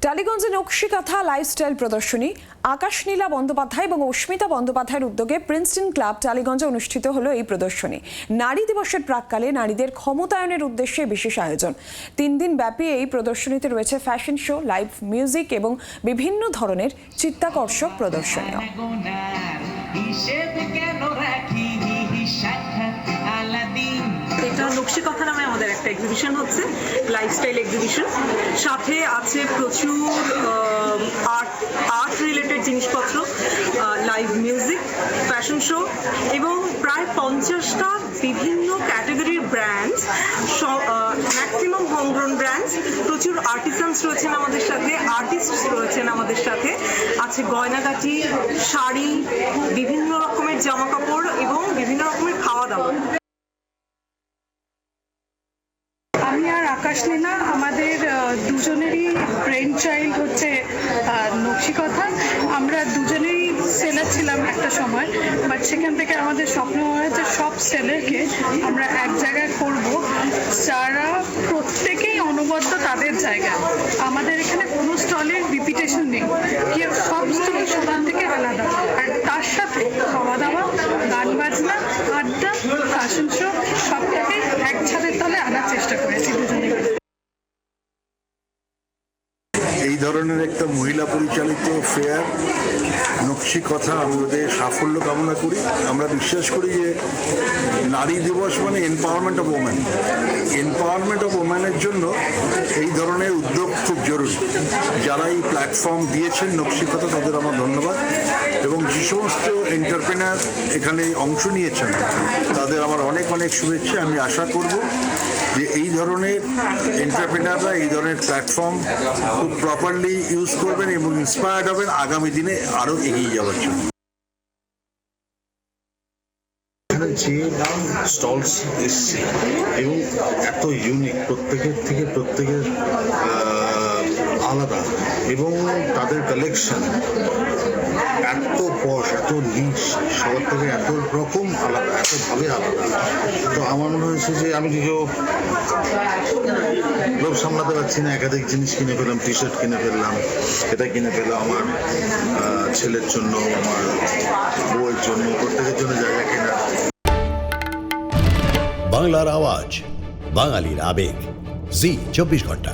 টালিগঞ্জে Nakshi Kantha lifestyle প্রদর্শনী আকাশ নীলা বন্দ্যোপাধ্যায় এবং অস্মিতা বন্দ্যোপাধ্যায়ের উদ্যোগে প্রিন্সটন ক্লাব টালিগঞ্জে অনুষ্ঠিত হলো এই প্রদর্শনী। নারী দিবসের প্রাক্কালে নারীদের ক্ষমতায়নের উদ্দেশ্যে বিশেষ আয়োজন। 3 দিন ব্যাপী এই প্রদর্শনীতে রয়েছে ফ্যাশন শো, লাইভ মিউজিক এবং বিভিন্ন ধরনের চিত্তাকর্ষক প্রদর্শনীও। এটা নকশিকাঁথা নামে আমাদের একটা এক্সিবিশন হচ্ছে, লাইফস্টাইল এক্সিবিশন। সাথে আছে প্রচুর আর্ট রিলেটেড জিনিসপত্র, লাইভ মিউজিক, ফ্যাশন শো এবং প্রায় 50টা বিভিন্ন ক্যাটাগরির ব্র্যান্ডস, ম্যাক্সিমাম হোমগ্রোন ব্র্যান্ডস। প্রচুর আর্টিসানস রয়েছেন আমাদের সাথে, আর্টিস্টস রয়েছেন আমাদের সাথে। আছে গয়নাগাটি, শাড়ি, বিভিন্ন রকমের জামা কাপড় এবং বিভিন্ন রকমের খাওয়া দাওয়া। আমি আর আকাশ নীলা, আমাদের দুজনেরই ব্রেন চাইল্ড হচ্ছে নকশিকাঁথা। আমরা দুজনেই সেলার ছিলাম একটা সময়, বাট সেখান থেকে আমাদের স্বপ্ন হয়েছে সব সেলারকে আমরা এক জায়গায় করব, যারা প্রত্যেকেই অনবদ্য তাদের জায়গায়। আমাদের এখানে কোনো স্টলের রিপিটেশন নেই, কেউ সব স্টল সবার থেকে আলাদা, আর তার সাথে খাওয়া দাওয়া, গান বাজনা, আড্ডা, ফ্যাশন শো সবটাকে এক ছাদের তলে আনার চেষ্টা করেছি দুজনে। এই ধরনের একটা মহিলা পরিচালিত ফেয়ার নকশিকাঁথা আমাদের সাফল্য কামনা করি। আমরা বিশ্বাস করি যে নারী দিবস মানে empowerment of women. Empowerment of ওমেনের জন্য এই ধরনের উদ্যোগ খুব জরুরি। যারা এই প্ল্যাটফর্ম দিয়েছেন নকশিকাঁথা, তাদের আমার ধন্যবাদ। এবং যে সমস্ত এন্টারপ্রেনার এখানে অংশ নিয়েছেন তাদের আমার অনেক অনেক শুভেচ্ছা। আমি আশা করব যে এই ধরনের এন্টারপ্রেনাররা এই ধরনের প্ল্যাটফর্ম খুব প্রপারলি ইউজ করবেন এবং ইন্সপায়ার্ড হবেন আগামী দিনে আরও এগিয়ে যাওয়ার জন্য। যে স্টলস এসছে এবং এত ইউনিক, প্রত্যেকের আলাদা, এবং তাদের কালেকশন এত পশ, এত নিশ, সবার থেকে এত রকম আলাদা, এতভাবে আলাদা। তো আমার মনে হয়েছে যে আমি নিজেও লোভ সামলাতে পারছি না, একাধিক জিনিস কিনে ফেললাম, টি শার্ট কিনে ফেললাম, এটা কিনে ফেললাম আমার ছেলের জন্য, আমার বউয়ের জন্য, প্রত্যেকের জন্য জায়গা কেনা। বাংলার আওয়াজ, বাঙালির আবেগ, জি 24 ঘন্টা।